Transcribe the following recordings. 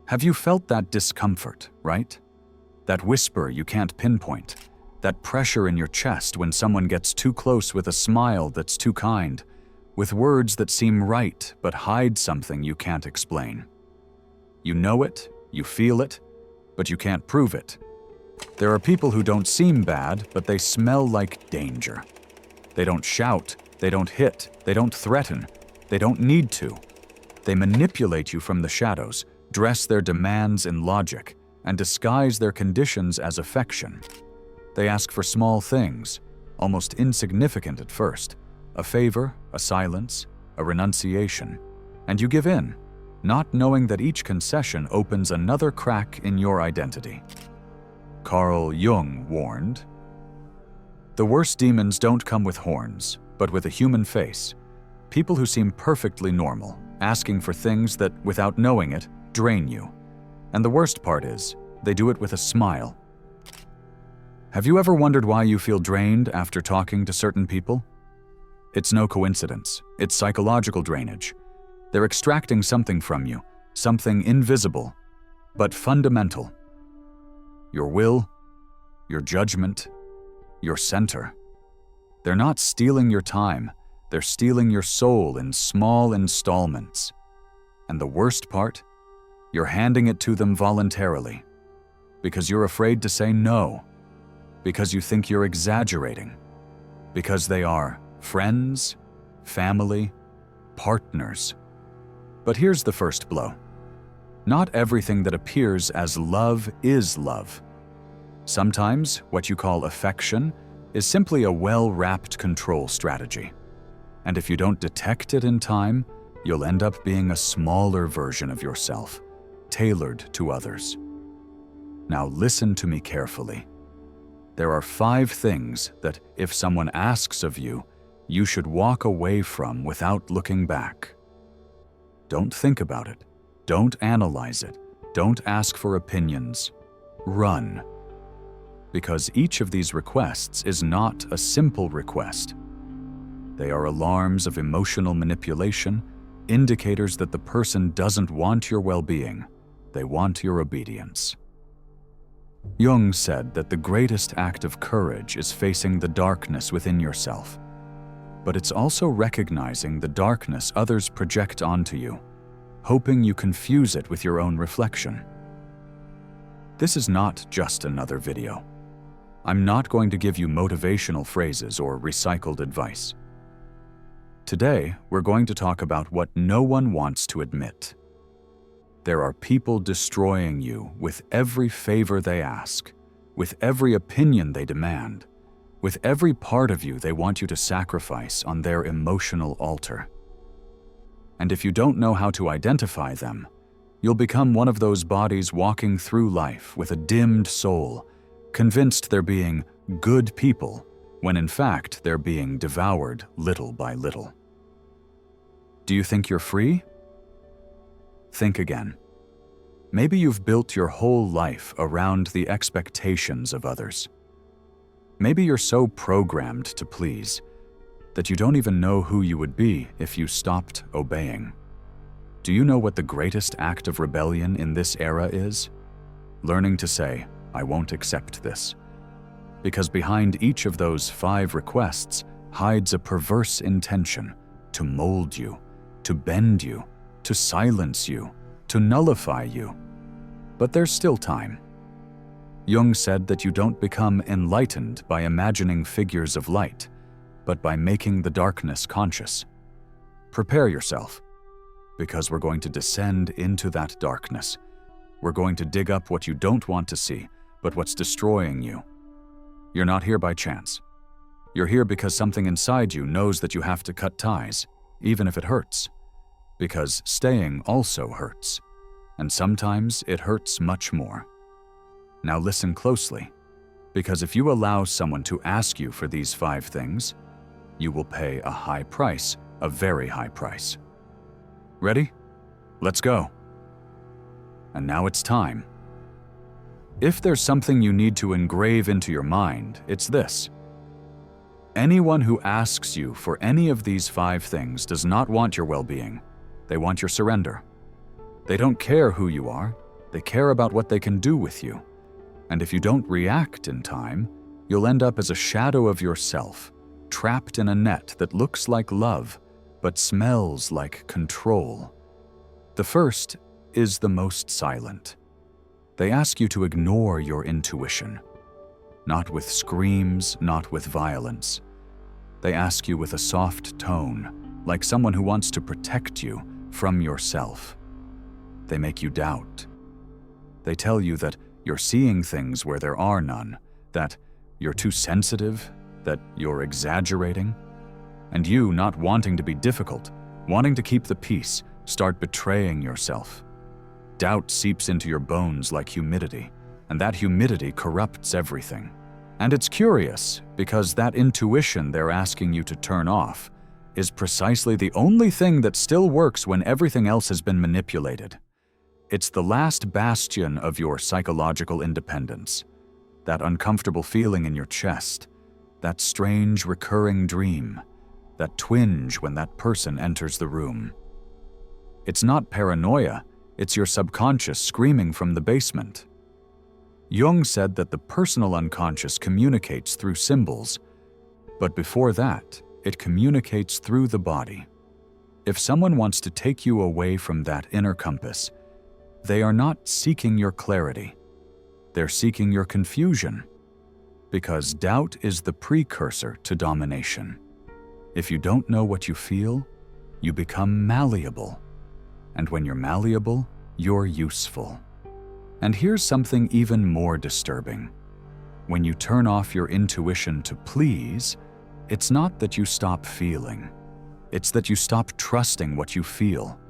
Have you felt that discomfort, right? That whisper you can't pinpoint, that pressure in your chest when someone gets too close with a smile that's too kind, with words that seem right but hide something you can't explain. You know it, you feel it, but you can't prove it. There are people who don't seem bad, but they smell like danger. They don't shout, they don't hit, they don't threaten, they don't need to. They manipulate you from the shadows, dress their demands in logic, and disguise their conditions as affection. They ask for small things, almost insignificant at first, a favor, a silence, a renunciation, and you give in, not knowing that each concession opens another crack in your identity. Jung warned, "The worst demons don't come with horns, but with a human face. People who seem perfectly normal, asking for things that, without knowing it, drain you. And the worst part is, they do it with a smile." Have you ever wondered why you feel drained after talking to certain people? It's no coincidence. It's psychological drainage. They're extracting something from you, something invisible, but fundamental. Your will, your judgment, your center. They're not stealing your time, they're stealing your soul in small installments. And the worst part? You're handing it to them voluntarily, because you're afraid to say no, because you think you're exaggerating, because they are friends, family, partners. But here's the first blow. Not everything that appears as love is love. Sometimes what you call affection is simply a well-wrapped control strategy. And if you don't detect it in time, you'll end up being a smaller version of yourself, tailored to others. Now listen to me carefully. There are 5 things that, if someone asks of you, you should walk away from without looking back. Don't think about it. Don't analyze it. Don't ask for opinions. Run. Because each of these requests is not a simple request. They are alarms of emotional manipulation, indicators that the person doesn't want your well-being. They want your obedience. Jung said that the greatest act of courage is facing the darkness within yourself. But it's also recognizing the darkness others project onto you, hoping you confuse it with your own reflection. This is not just another video. I'm not going to give you motivational phrases or recycled advice. Today, we're going to talk about what no one wants to admit. There are people destroying you with every favor they ask, with every opinion they demand, with every part of you they want you to sacrifice on their emotional altar. And if you don't know how to identify them, you'll become one of those bodies walking through life with a dimmed soul, convinced they're being good people, when in fact they're being devoured little by little. Do you think you're free? Think again. Maybe you've built your whole life around the expectations of others. Maybe you're so programmed to please that you don't even know who you would be if you stopped obeying. Do you know what the greatest act of rebellion in this era is? Learning to say, "I won't accept this." Because behind each of those 5 requests hides a perverse intention to mold you, to bend you, to silence you, to nullify you. But there's still time. Jung said that you don't become enlightened by imagining figures of light, but by making the darkness conscious. Prepare yourself, because we're going to descend into that darkness. We're going to dig up what you don't want to see, but what's destroying you. You're not here by chance. You're here because something inside you knows that you have to cut ties, even if it hurts. Because staying also hurts, and sometimes it hurts much more. Now listen closely, because if you allow someone to ask you for these 5 things, you will pay a high price, a very high price. Ready? Let's go. And now it's time. If there's something you need to engrave into your mind, it's this. Anyone who asks you for any of these 5 things does not want your well-being. They want your surrender. They don't care who you are. They care about what they can do with you. And if you don't react in time, you'll end up as a shadow of yourself, trapped in a net that looks like love, but smells like control. The first is the most silent. They ask you to ignore your intuition. Not with screams, not with violence. They ask you with a soft tone, like someone who wants to protect you from yourself. They make you doubt. They tell you that you're seeing things where there are none, that you're too sensitive, that you're exaggerating. And you, not wanting to be difficult, wanting to keep the peace, start betraying yourself. Doubt seeps into your bones like humidity, and that humidity corrupts everything. And it's curious, because that intuition they're asking you to turn off is precisely the only thing that still works when everything else has been manipulated. It's the last bastion of your psychological independence, that uncomfortable feeling in your chest, that strange recurring dream, that twinge when that person enters the room. It's not paranoia, it's your subconscious screaming from the basement. Jung said that the personal unconscious communicates through symbols, but before that, it communicates through the body. If someone wants to take you away from that inner compass, they are not seeking your clarity. They're seeking your confusion, because doubt is the precursor to domination. If you don't know what you feel, you become malleable. And when you're malleable, you're useful. And here's something even more disturbing. When you turn off your intuition to please, it's not that you stop feeling. It's that you stop trusting what you feel.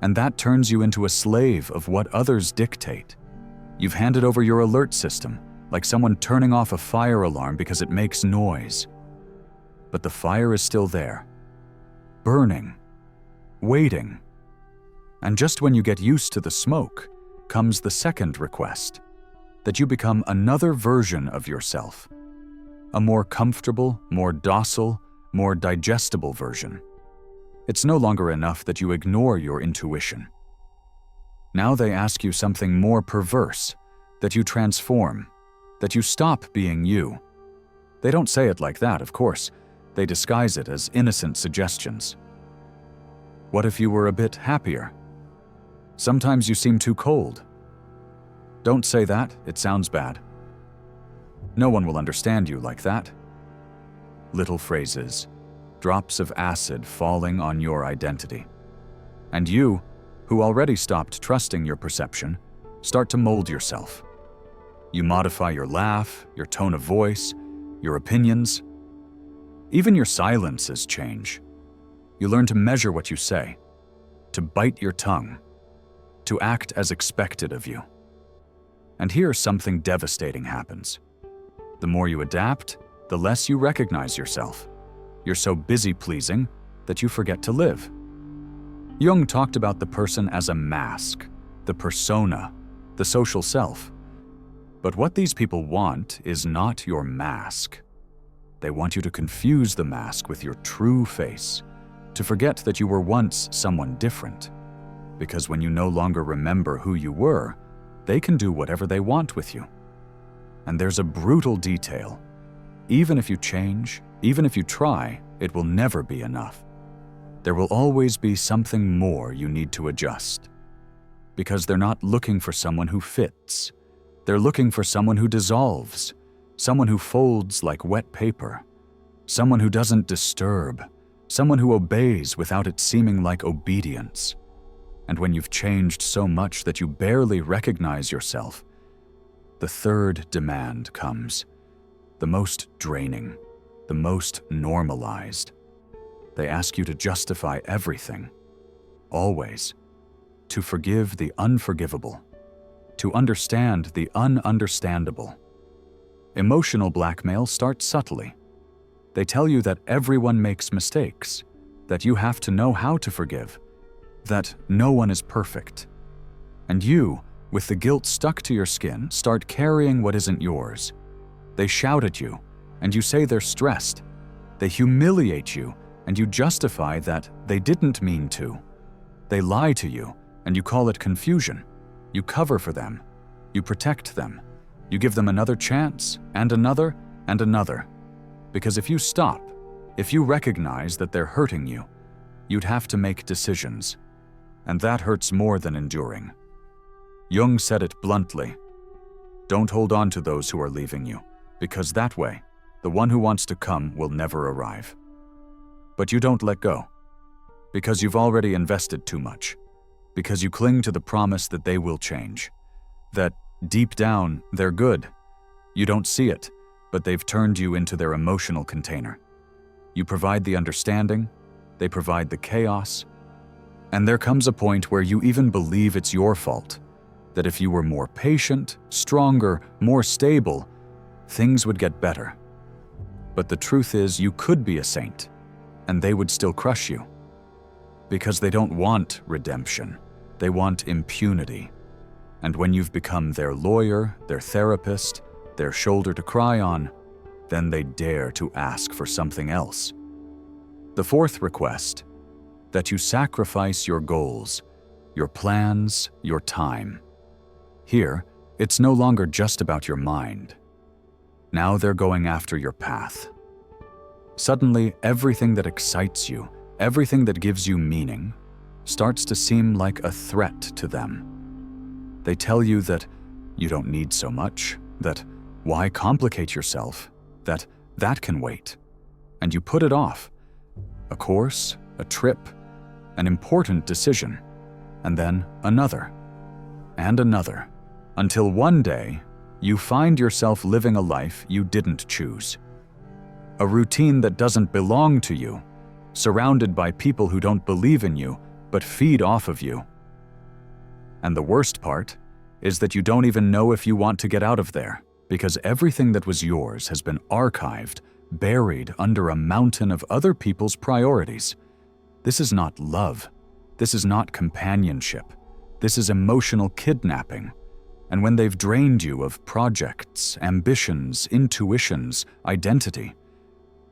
And that turns you into a slave of what others dictate. You've handed over your alert system, like someone turning off a fire alarm because it makes noise. But the fire is still there, burning, waiting. And just when you get used to the smoke, comes the second request, that you become another version of yourself, a more comfortable, more docile, more digestible version. It's no longer enough that you ignore your intuition. Now they ask you something more perverse, that you transform, that you stop being you. They don't say it like that, of course. They disguise it as innocent suggestions. What if you were a bit happier? Sometimes you seem too cold. Don't say that, it sounds bad. No one will understand you like that. Little phrases, drops of acid falling on your identity. And you, who already stopped trusting your perception, start to mold yourself. You modify your laugh, your tone of voice, your opinions. Even your silences change. You learn to measure what you say, to bite your tongue, to act as expected of you. And here something devastating happens. The more you adapt, the less you recognize yourself. You're so busy pleasing that you forget to live. Jung talked about the person as a mask, the persona, the social self. But what these people want is not your mask. They want you to confuse the mask with your true face, to forget that you were once someone different. Because when you no longer remember who you were, they can do whatever they want with you. And there's a brutal detail. Even if you change, even if you try, it will never be enough. There will always be something more you need to adjust. Because they're not looking for someone who fits. They're looking for someone who dissolves, someone who folds like wet paper, someone who doesn't disturb, someone who obeys without it seeming like obedience. And when you've changed so much that you barely recognize yourself, the third demand comes, the most draining, the most normalized. They ask you to justify everything, always, to forgive the unforgivable, to understand the ununderstandable. Emotional blackmail starts subtly. They tell you that everyone makes mistakes, that you have to know how to forgive, that no one is perfect. And you, with the guilt stuck to your skin, start carrying what isn't yours. They shout at you, and you say they're stressed. They humiliate you, and you justify that they didn't mean to. They lie to you, and you call it confusion. You cover for them. You protect them. You give them another chance, and another, and another. Because if you stop, if you recognize that they're hurting you, you'd have to make decisions. And that hurts more than enduring. Jung said it bluntly. Don't hold on to those who are leaving you, because that way, the one who wants to come will never arrive. But you don't let go, because you've already invested too much, because you cling to the promise that they will change, that deep down, they're good. You don't see it, but they've turned you into their emotional container. You provide the understanding, they provide the chaos, and there comes a point where you even believe it's your fault, that if you were more patient, stronger, more stable, things would get better. But the truth is, you could be a saint, and they would still crush you. Because they don't want redemption, they want impunity. And when you've become their lawyer, their therapist, their shoulder to cry on, then they dare to ask for something else. The fourth request, that you sacrifice your goals, your plans, your time. Here, it's no longer just about your mind. Now they're going after your path. Suddenly, everything that excites you, everything that gives you meaning, starts to seem like a threat to them. They tell you that you don't need so much, that why complicate yourself, that can wait. And you put it off. A course, a trip, an important decision, and then another, and another, until one day, you find yourself living a life you didn't choose. A routine that doesn't belong to you, surrounded by people who don't believe in you, but feed off of you. And the worst part is that you don't even know if you want to get out of there, because everything that was yours has been archived, buried under a mountain of other people's priorities. This is not love. This is not companionship. This is emotional kidnapping. And when they've drained you of projects, ambitions, intuitions, identity,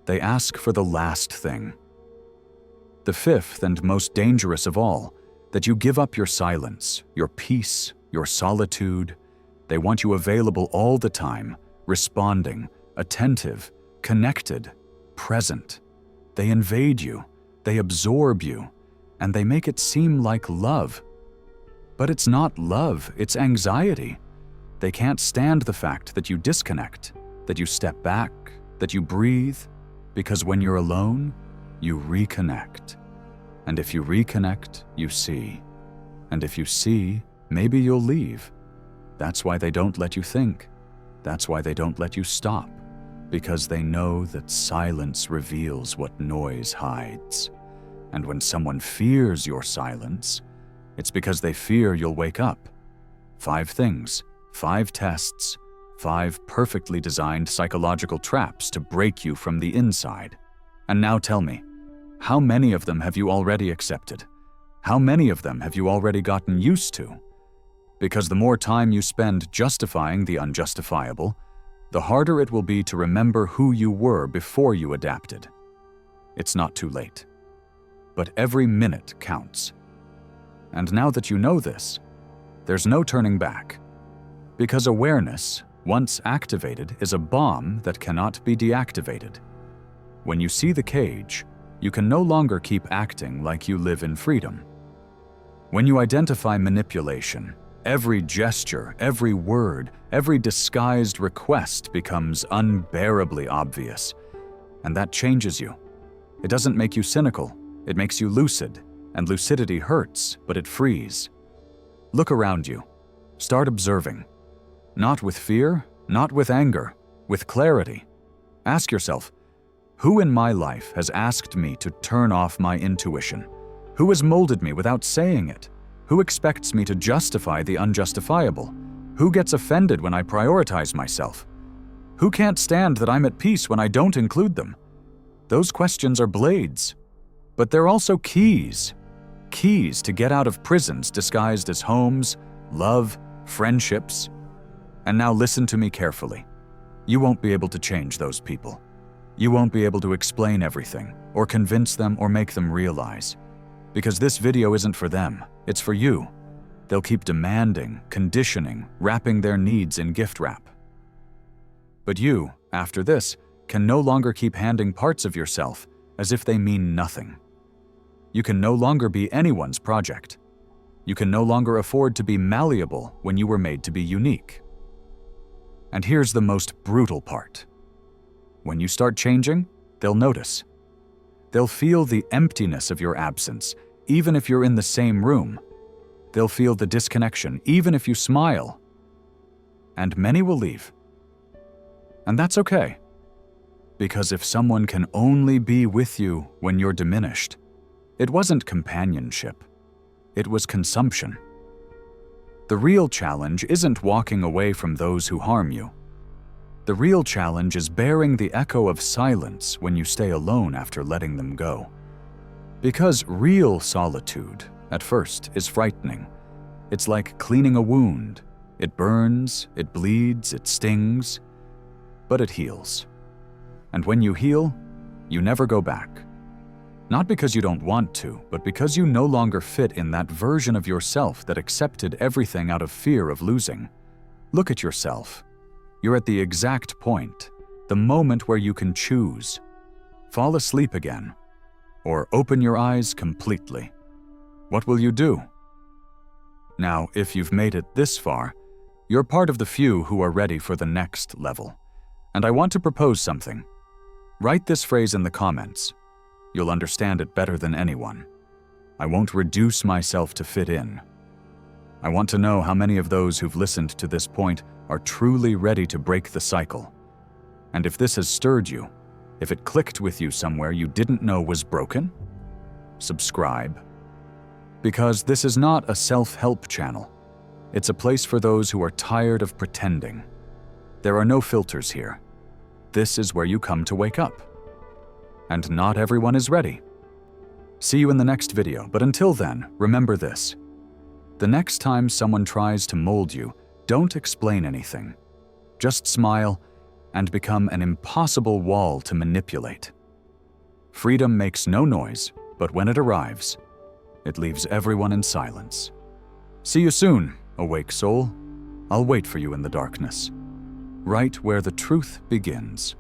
they ask for the last thing. The fifth and most dangerous of all, that you give up your silence, your peace, your solitude. They want you available all the time, responding, attentive, connected, present. They invade you, they absorb you, and they make it seem like love. But it's not love, it's anxiety. They can't stand the fact that you disconnect, that you step back, that you breathe, because when you're alone, you reconnect. And if you reconnect, you see. And if you see, maybe you'll leave. That's why they don't let you think. That's why they don't let you stop, because they know that silence reveals what noise hides. And when someone fears your silence, it's because they fear you'll wake up. 5 things, 5 tests, 5 perfectly designed psychological traps to break you from the inside. And now tell me, how many of them have you already accepted? How many of them have you already gotten used to? Because the more time you spend justifying the unjustifiable, the harder it will be to remember who you were before you adapted. It's not too late. But every minute counts. And now that you know this, there's no turning back. Because awareness, once activated, is a bomb that cannot be deactivated. When you see the cage, you can no longer keep acting like you live in freedom. When you identify manipulation, every gesture, every word, every disguised request becomes unbearably obvious. And that changes you. It doesn't make you cynical, it makes you lucid. And lucidity hurts, but it frees. Look around you. Start observing. Not with fear, not with anger, with clarity. Ask yourself, who in my life has asked me to turn off my intuition? Who has molded me without saying it? Who expects me to justify the unjustifiable? Who gets offended when I prioritize myself? Who can't stand that I'm at peace when I don't include them? Those questions are blades, but they're also keys. Keys to get out of prisons disguised as homes, love, friendships. And now listen to me carefully. You won't be able to change those people. You won't be able to explain everything, or convince them or make them realize. Because this video isn't for them, it's for you. They'll keep demanding, conditioning, wrapping their needs in gift wrap. But you, after this, can no longer keep handing parts of yourself as if they mean nothing. You can no longer be anyone's project. You can no longer afford to be malleable when you were made to be unique. And here's the most brutal part. When you start changing, they'll notice. They'll feel the emptiness of your absence, even if you're in the same room. They'll feel the disconnection, even if you smile. And many will leave. And that's okay. Because if someone can only be with you when you're diminished, it wasn't companionship. It was consumption. The real challenge isn't walking away from those who harm you. The real challenge is bearing the echo of silence when you stay alone after letting them go. Because real solitude, at first, is frightening. It's like cleaning a wound. It burns, it bleeds, it stings, but it heals. And when you heal, you never go back. Not because you don't want to, but because you no longer fit in that version of yourself that accepted everything out of fear of losing. Look at yourself. You're at the exact point, the moment where you can choose. Fall asleep again, or open your eyes completely. What will you do? Now, if you've made it this far, you're part of the few who are ready for the next level. And I want to propose something. Write this phrase in the comments. You'll understand it better than anyone. I won't reduce myself to fit in. I want to know how many of those who've listened to this point are truly ready to break the cycle. And if this has stirred you, if it clicked with you somewhere you didn't know was broken, subscribe. Because this is not a self-help channel. It's a place for those who are tired of pretending. There are no filters here. This is where you come to wake up. And not everyone is ready. See you in the next video, but until then, remember this. The next time someone tries to mold you, don't explain anything. Just smile and become an impossible wall to manipulate. Freedom makes no noise, but when it arrives, it leaves everyone in silence. See you soon, awake soul. I'll wait for you in the darkness, right where the truth begins.